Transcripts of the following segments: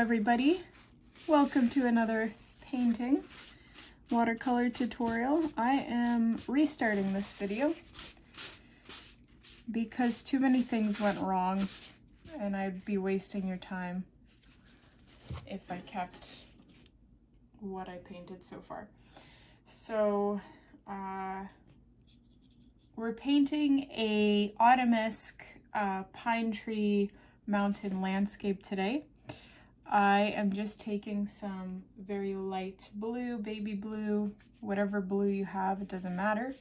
everybody, welcome to another painting watercolor tutorial. I am restarting this video because too many things went wrong and I'd be wasting your time if I kept what I painted so far. So we're painting a autumn-esque pine tree mountain landscape today. I am just taking some very light blue, baby blue, whatever blue you have, it doesn't matter.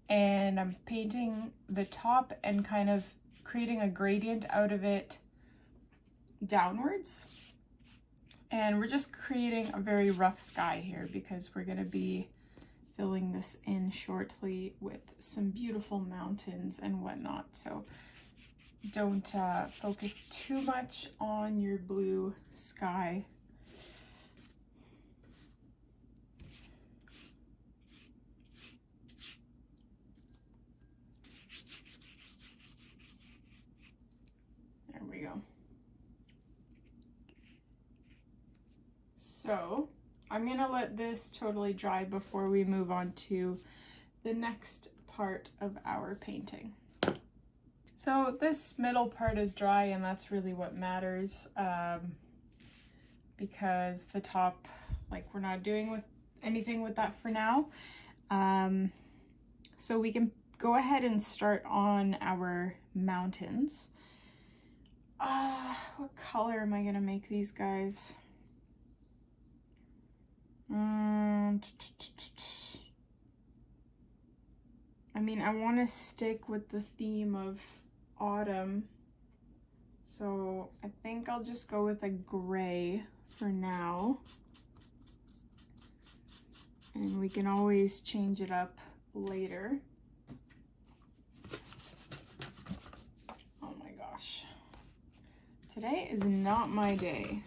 And I'm painting the top and kind of creating a gradient out of it downwards. And we're just creating a very rough sky here because we're going to be filling this in shortly with some beautiful mountains and whatnot. So don't focus too much on your blue sky. There we go. So I'm gonna let this totally dry before we move on to the next part of our painting. So this middle part is dry and that's really what matters, because the top, like, we're not doing anything with that for now. So we can go ahead and start on our mountains. What color am I gonna make these guys? I mean, I want to stick with the theme of autumn, so I think I'll just go with a gray for now, and we can always change it up later. Oh my gosh, today is not my day.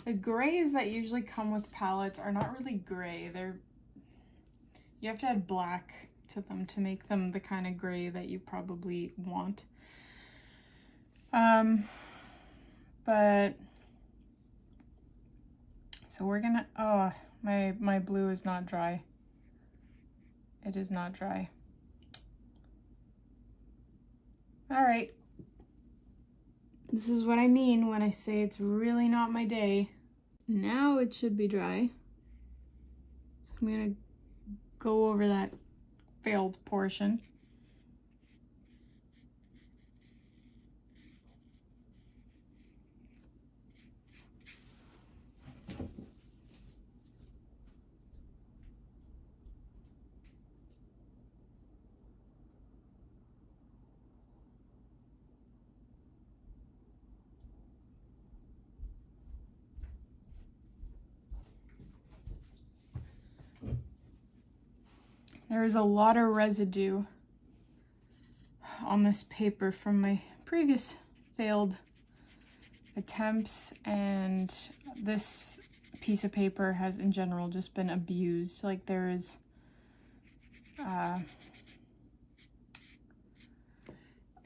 The grays that usually come with palettes are not really gray. You have to add black to them to make them the kind of gray that you probably want. But so we're gonna, oh, my blue is not dry. It is not dry. All right. This is what I mean when I say it's really not my day. Now it should be dry. So I'm gonna go over that failed portion. There is a lot of residue on this paper from my previous failed attempts, and this piece of paper has in general just been abused. Like, there is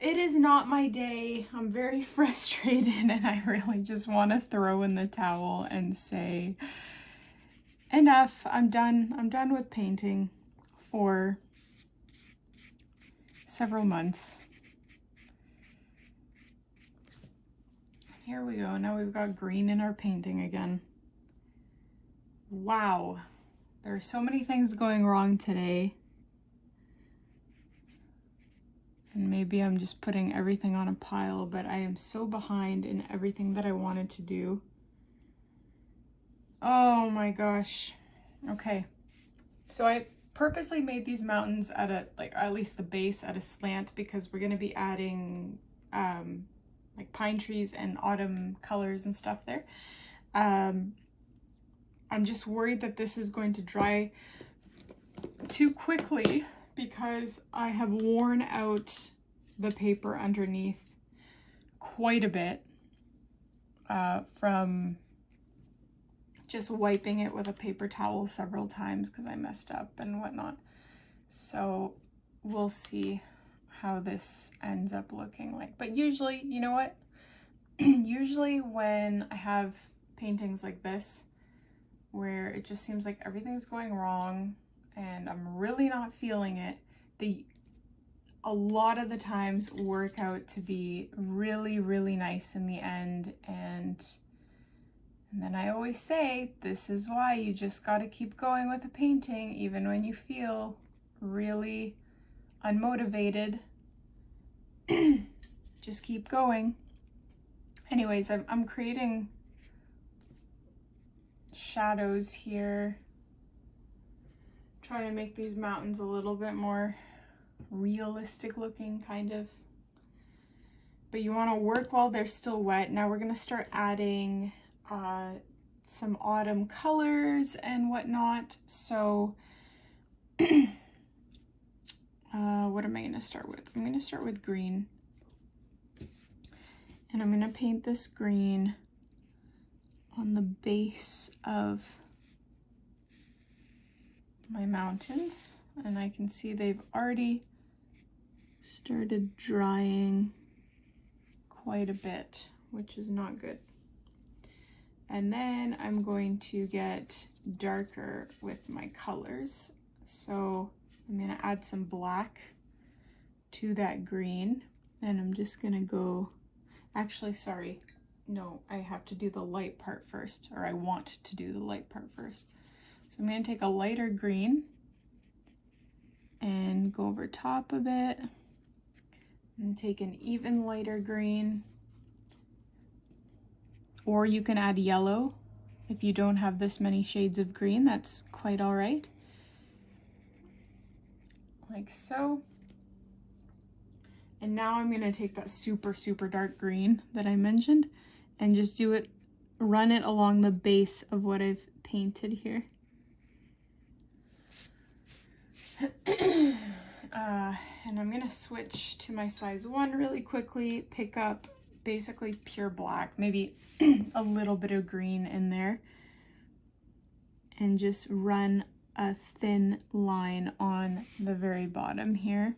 it is not my day. I'm very frustrated and I really just want to throw in the towel and say enough. I'm done with painting for several months. Here we go. Now we've got green in our painting again. Wow. There are so many things going wrong today. And maybe I'm just putting everything on a pile, but I am so behind in everything that I wanted to do. Oh my gosh. Okay. So I purposely made these mountains at least the base at a slant, because we're going to be adding like pine trees and autumn colors and stuff there. I'm just worried that this is going to dry too quickly because I have worn out the paper underneath quite a bit. from just wiping it with a paper towel several times because I messed up and whatnot. So we'll see how this ends up looking like. But usually, you know what? Usually when I have paintings like this, where it just seems like everything's going wrong and I'm really not feeling it, a lot of the times work out to be really, really nice in the end. And then I always say, this is why you just got to keep going with a painting, even when you feel really unmotivated. Just keep going. Anyways, I'm creating shadows here, trying to make these mountains a little bit more realistic looking, kind of. But you want to work while they're still wet. Now we're going to start adding some autumn colors and whatnot. So what am I going to start with? I'm going to start with green. And I'm going to paint this green on the base of my mountains. And I can see they've already started drying quite a bit, which is not good. And then I'm going to get darker with my colors. So I'm going to add some black to that green, and I'm just going to go, actually, sorry, no, I have to do the light part first, or I want to do the light part first. So I'm going to take a lighter green and go over top of it and take an even lighter green. Or you can add yellow. If you don't have this many shades of green, that's quite all right. Like so. And now I'm going to take that super, super dark green that I mentioned and just do it, run it along the base of what I've painted here. And I'm going to switch to my size 1 really quickly, pick up basically pure black, maybe a little bit of green in there, and just run a thin line on the very bottom here.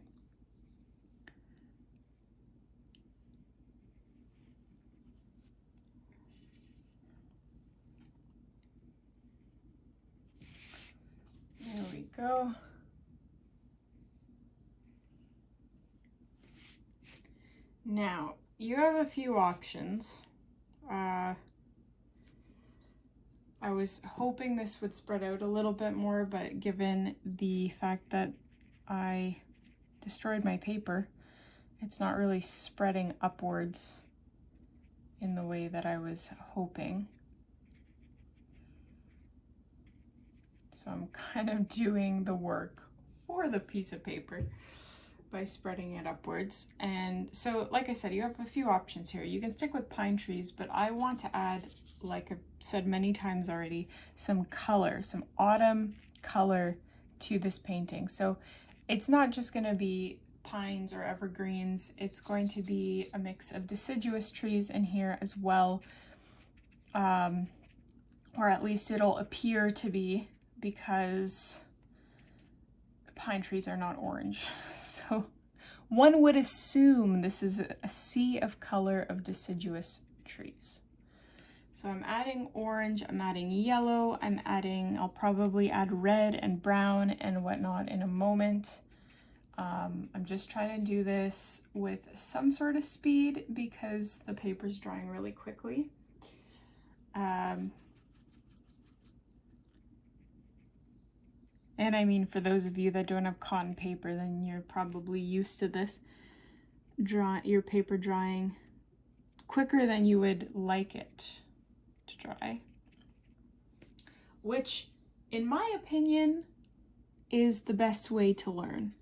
There we go. Now, you have a few options. I was hoping this would spread out a little bit more, but given the fact that I destroyed my paper, it's not really spreading upwards in the way that I was hoping. So I'm kind of doing the work for the piece of paper by spreading it upwards. And so, like I said, you have a few options here. You can stick with pine trees, but I want to add, like I've said many times already, some color, some autumn color to this painting. So it's not just going to be pines or evergreens, it's going to be a mix of deciduous trees in here as well, or at least it'll appear to be, because pine trees are not orange. So one would assume this is a sea of color of deciduous trees. So I'm adding orange, I'm adding yellow, I'll probably add red and brown and whatnot in a moment. I'm just trying to do this with some sort of speed because the paper's drying really quickly. And I mean, for those of you that don't have cotton paper, then you're probably used to this, your paper drying quicker than you would like it to dry. Which, in my opinion, is the best way to learn.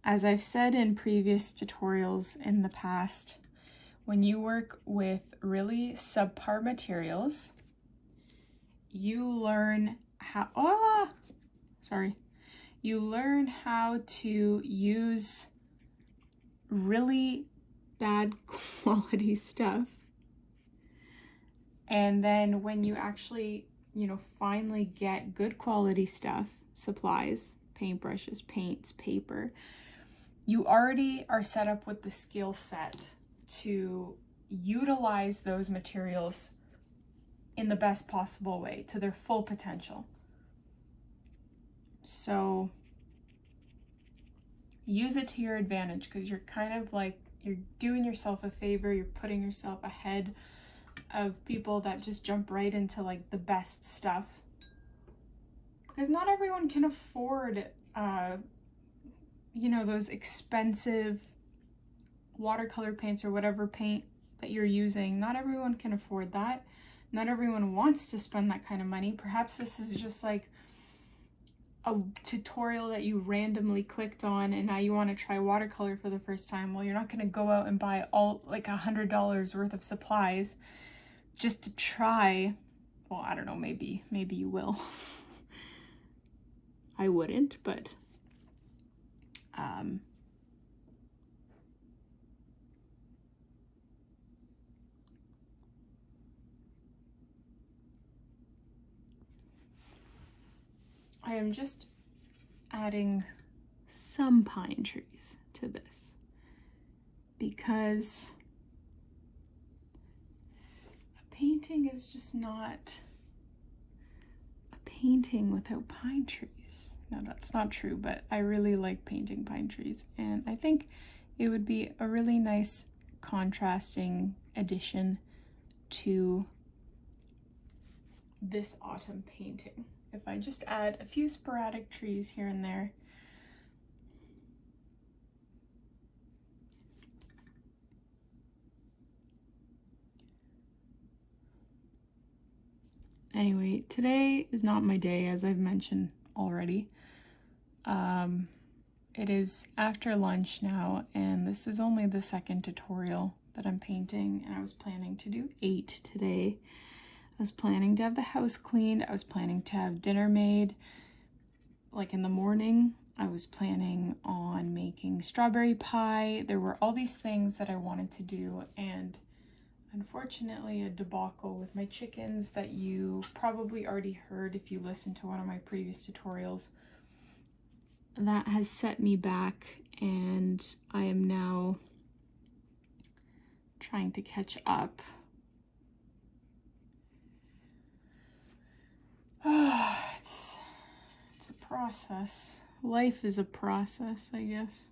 As I've said in previous tutorials in the past, when you work with really subpar materials, you learn how, you learn how to use really bad quality stuff And then when you actually, you know, finally get good quality stuff, supplies, paintbrushes, paints, paper, you already are set up with the skill set to utilize those materials in the best possible way to their full potential. So use it to your advantage, because you're kind of like, you're doing yourself a favor, you're putting yourself ahead of people that just jump right into like the best stuff. Because not everyone can afford, you know, those expensive watercolor paints or whatever paint that you're using. Not everyone can afford that. Not everyone wants to spend that kind of money. Perhaps this is just like a tutorial that you randomly clicked on and now you want to try watercolor for the first time. Well, you're not going to go out and buy all like $100 worth of supplies just to try. Well, I don't know, maybe you will. I wouldn't, but I am just adding some pine trees to this because a painting is just not a painting without pine trees. No, that's not true, but I really like painting pine trees, and I think it would be a really nice contrasting addition to this autumn painting if I just add a few sporadic trees here and there. Anyway, today is not my day, as I've mentioned already. It is after lunch now, and this is only the second tutorial that I'm painting, and I was planning to do 8 today. I was planning to have the house cleaned. I was planning to have dinner made, like in the morning. I was planning on making strawberry pie. There were all these things that I wanted to do, and unfortunately a debacle with my chickens that you probably already heard if you listened to one of my previous tutorials. That has set me back, and I am now trying to catch up. It's a process. Life is a process, I guess.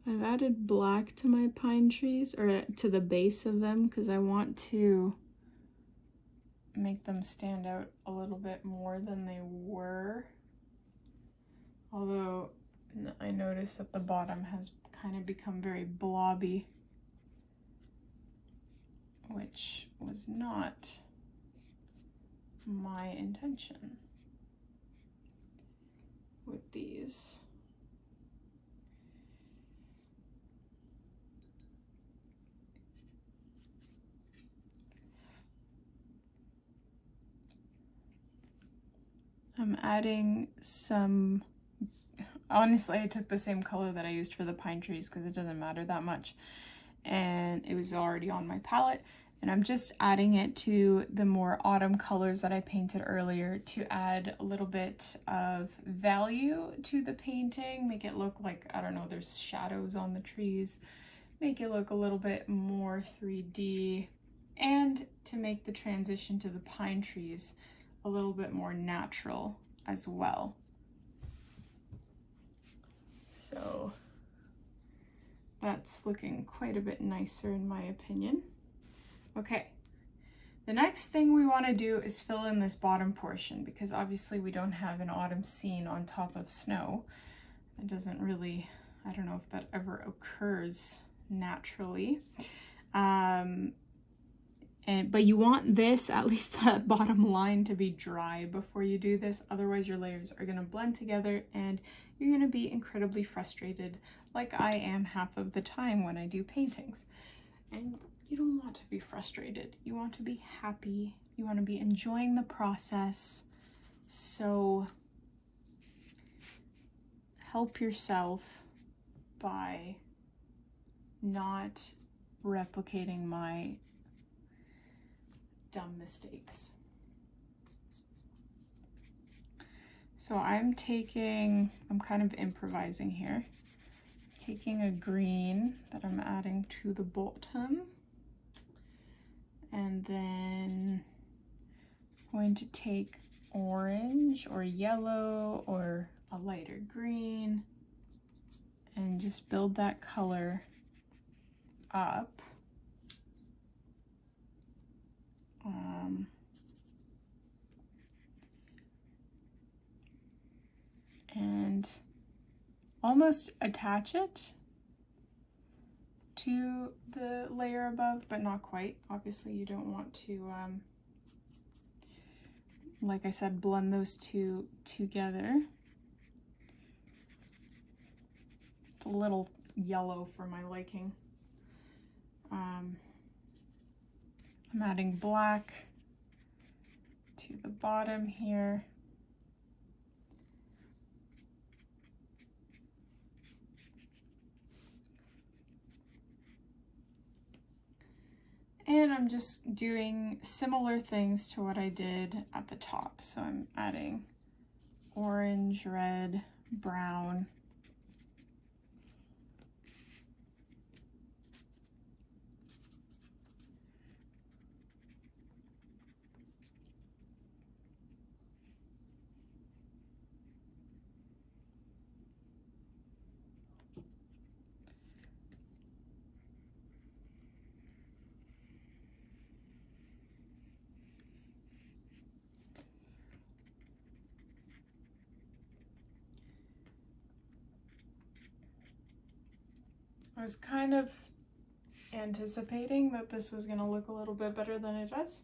I've added black to my pine trees, or to the base of them, because I want to make them stand out a little bit more than they were. Although I noticed that the bottom has kind of become very blobby, which was not my intention with these. I'm adding some, honestly I took the same color that I used for the pine trees because it doesn't matter that much, and it was already on my palette, and I'm just adding it to the more autumn colors that I painted earlier to add a little bit of value to the painting, make it look like, I don't know, there's shadows on the trees, make it look a little bit more 3D, and to make the transition to the pine trees a little bit more natural as well. So that's looking quite a bit nicer in my opinion. Okay, the next thing we want to do is fill in this bottom portion, because obviously we don't have an autumn scene on top of snow. It doesn't really, I don't know if that ever occurs naturally. But you want this, at least that bottom line, to be dry before you do this. Otherwise your layers are going to blend together and you're going to be incredibly frustrated, like I am half of the time when I do paintings. And you don't want to be frustrated. You want to be happy. You want to be enjoying the process. So help yourself by not replicating my dumb mistakes. So I'm kind of improvising here. Taking a green that I'm adding to the bottom, and then I'm going to take orange or yellow or a lighter green and just build that color up. And almost attach it to the layer above, but not quite. Obviously you don't want to, like I said, blend those two together. It's a little yellow for my liking. I'm adding black to the bottom here. And I'm just doing similar things to what I did at the top. So I'm adding orange, red, brown. I was kind of anticipating that this was going to look a little bit better than it does.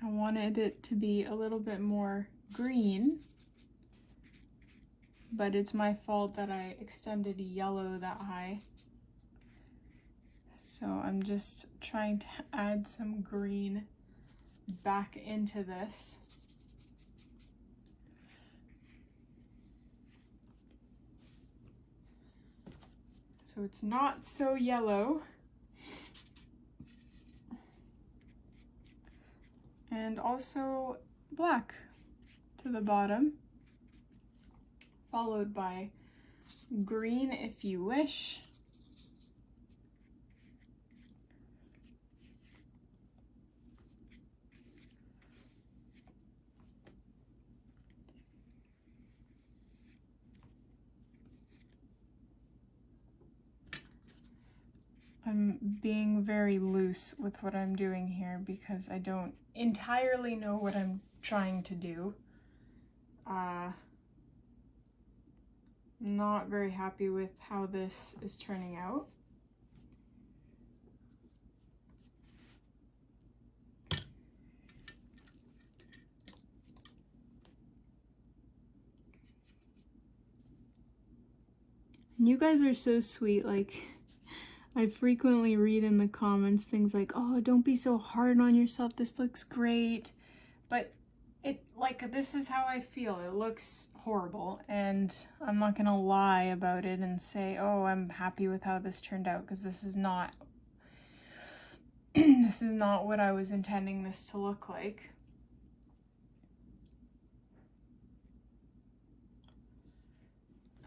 I wanted it to be a little bit more green, but it's my fault that I extended yellow that high. So I'm just trying to add some green back into this. So it's not so yellow. And also black to the bottom, followed by green if you wish. I'm being very loose with what I'm doing here because I don't entirely know what I'm trying to do. Not very happy with how this is turning out. And you guys are so sweet, like I frequently read in the comments things like, oh, don't be so hard on yourself, this looks great. But this is how I feel. It looks horrible, and I'm not gonna lie about it and say, oh, I'm happy with how this turned out, because this is not this is not what I was intending this to look like.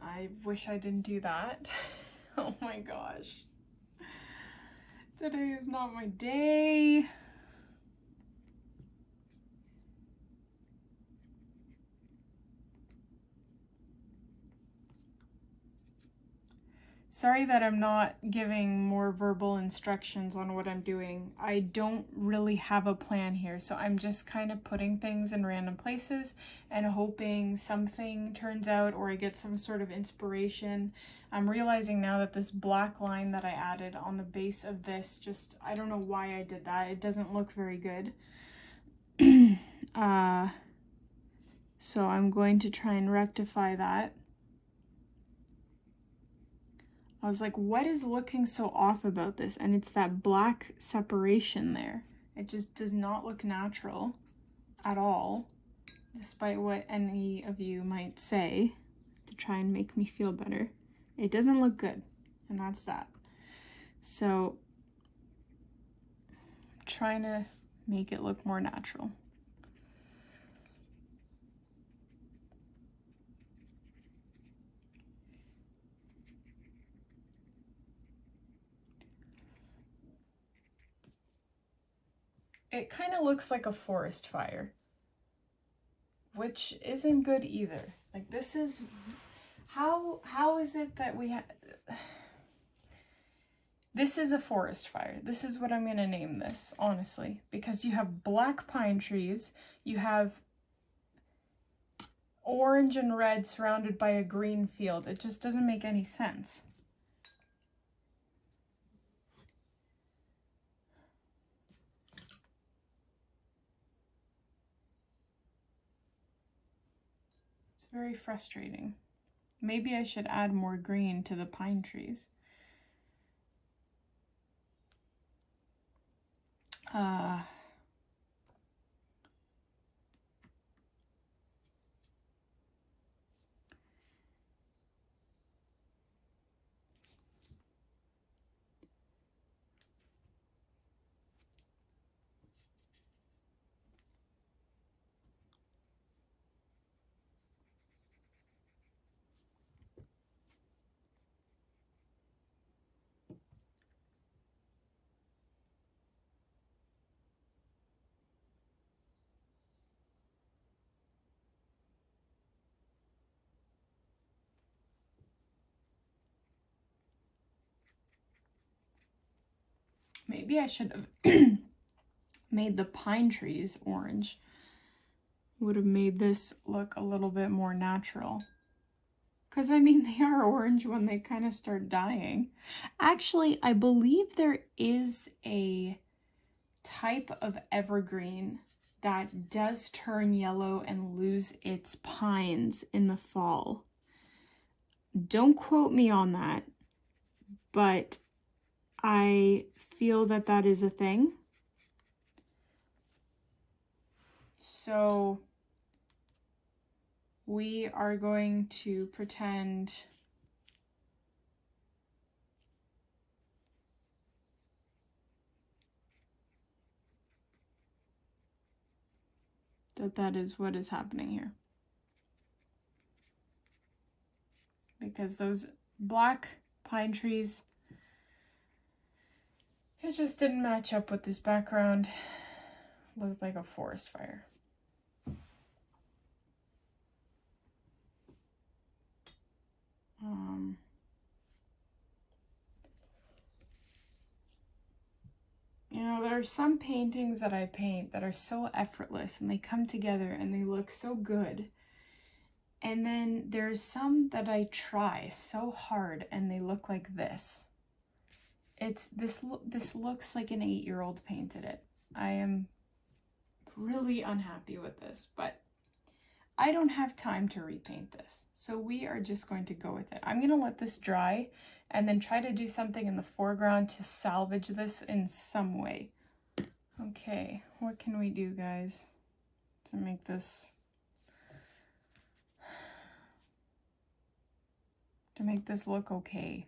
I wish I didn't do that. Oh my gosh. Today is not my day. Sorry that I'm not giving more verbal instructions on what I'm doing. I don't really have a plan here, so I'm just kind of putting things in random places and hoping something turns out or I get some sort of inspiration. I'm realizing now that this black line that I added on the base of this, just, I don't know why I did that. It doesn't look very good. So I'm going to try and rectify that. I was like, what is looking so off about this? And it's that black separation there. It just does not look natural at all, despite what any of you might say to try and make me feel better. It doesn't look good, and that's that. So I'm trying to make it look more natural. It kind of looks like a forest fire, which isn't good either. Like, this is, how is it that we have, this is a forest fire. This is what I'm gonna name this, honestly, because you have black pine trees, you have orange and red surrounded by a green field. It just doesn't make any sense. Very frustrating. Maybe I should add more green to the pine trees. Maybe I should have made the pine trees orange. Would have made this look a little bit more natural. Because, I mean, they are orange when they kind of start dying. Actually, I believe there is a type of evergreen that does turn yellow and lose its pines in the fall. Don't quote me on that, but I feel that that is a thing. So we are going to pretend that that is what is happening here. Because those black pine trees, it just didn't match up with this background. Looked like a forest fire. You know, there are some paintings that I paint that are so effortless and they come together and they look so good. And then there's some that I try so hard and they look like this. This looks like an 8-year-old painted it. I am really unhappy with this, but I don't have time to repaint this. So we are just going to go with it. I'm gonna let this dry and then try to do something in the foreground to salvage this in some way. Okay, what can we do, guys, to make this look okay?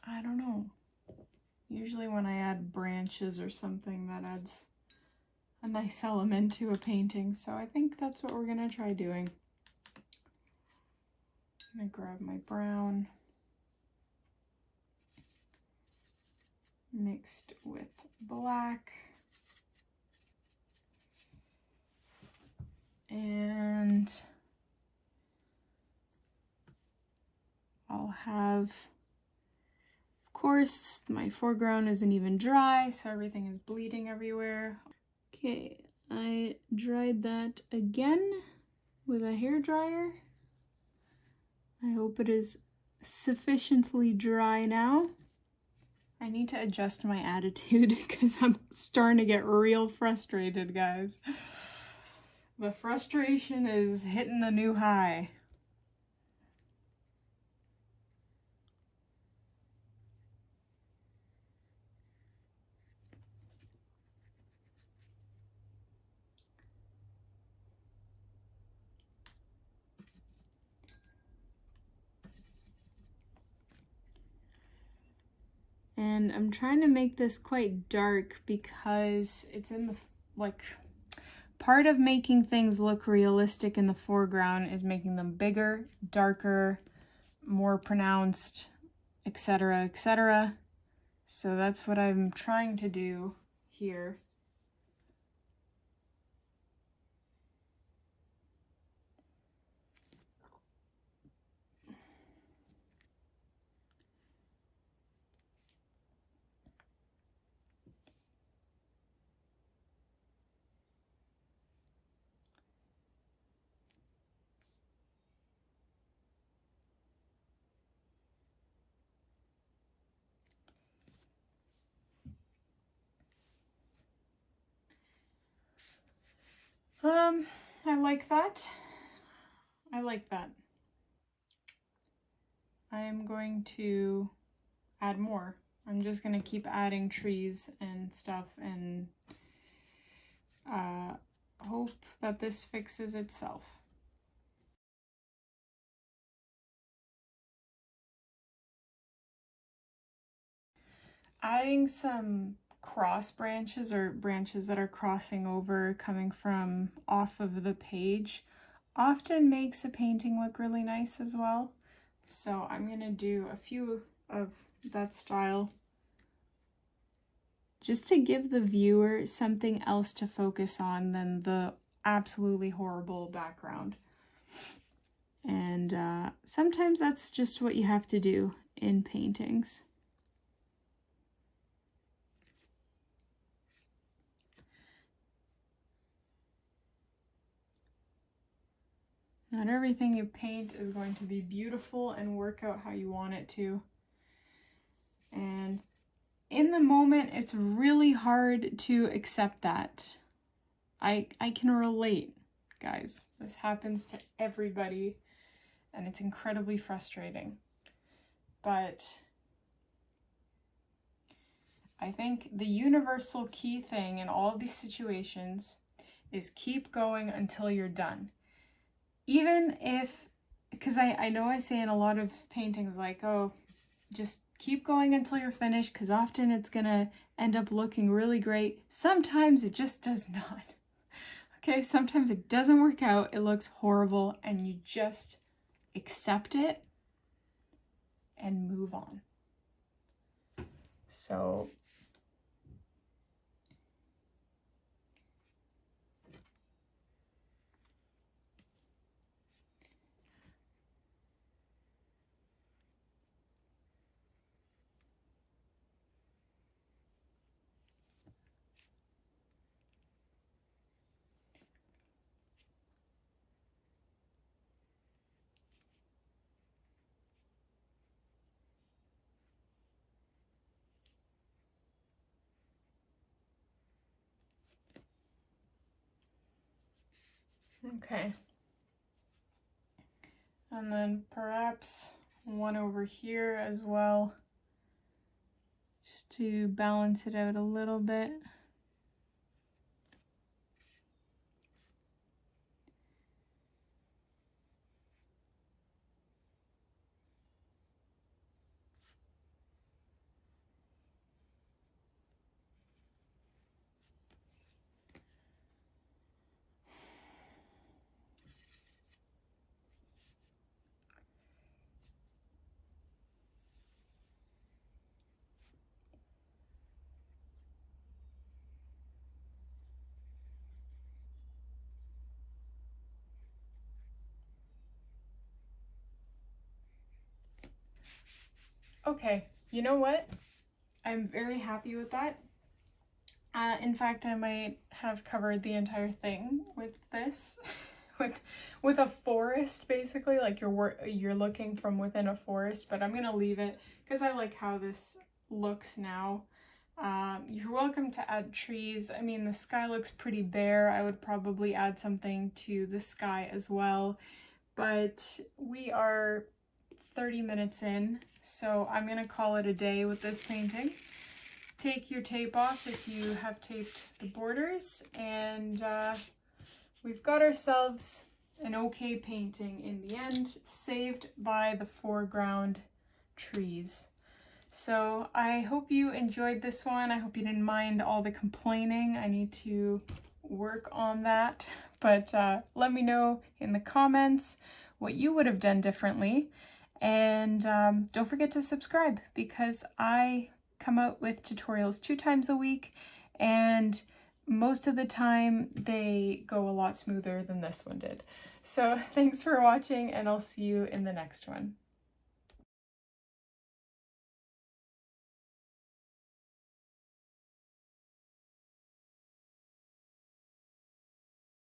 I don't know. Usually when I add branches or something, that adds a nice element to a painting, so I think that's what we're gonna try doing. I'm gonna grab my brown mixed with black and have, of course, my foreground isn't even dry, so everything is bleeding everywhere. Okay, I dried that again with a hair dryer. I hope it is sufficiently dry now. I need to adjust my attitude because I'm starting to get real frustrated, guys. The frustration is hitting a new high. And I'm trying to make this quite dark because it's in the, like, part of making things look realistic in the foreground is making them bigger, darker, more pronounced, etc., etc. So that's what I'm trying to do here. I like that. I like that. I am going to add more. I'm just going to keep adding trees and stuff and hope that this fixes itself. Adding some cross branches or branches that are crossing over coming from off of the page often makes a painting look really nice as well. So I'm going to do a few of that style just to give the viewer something else to focus on than the absolutely horrible background. And sometimes that's just what you have to do in paintings. Not everything you paint is going to be beautiful and work out how you want it to. And in the moment, it's really hard to accept that. I can relate, guys. This happens to everybody, and it's incredibly frustrating. But I think the universal key thing in all of these situations is keep going until you're done. Even if, because I know I say in a lot of paintings like, oh, just keep going until you're finished, because often it's gonna end up looking really great. Sometimes it just does not. Okay, sometimes it doesn't work out, it looks horrible, and you just accept it and move on. So okay. And then perhaps one over here as well, just to balance it out a little bit. Okay, you know what? I'm very happy with that. In fact, I might have covered the entire thing with this, with a forest, basically, like you're looking from within a forest, but I'm gonna leave it because I like how this looks now. You're welcome to add trees. I mean, the sky looks pretty bare. I would probably add something to the sky as well, but we are 30 minutes in, so I'm gonna call it a day with this painting. Take your tape off if you have taped the borders, and we've got ourselves an okay painting in the end, saved by the foreground trees. So I hope you enjoyed this one. I hope you didn't mind all the complaining. I need to work on that, but let me know in the comments what you would have done differently, and don't forget to subscribe because I come out with tutorials 2 times a week, and most of the time they go a lot smoother than this one did. So thanks for watching, and I'll see you in the next one.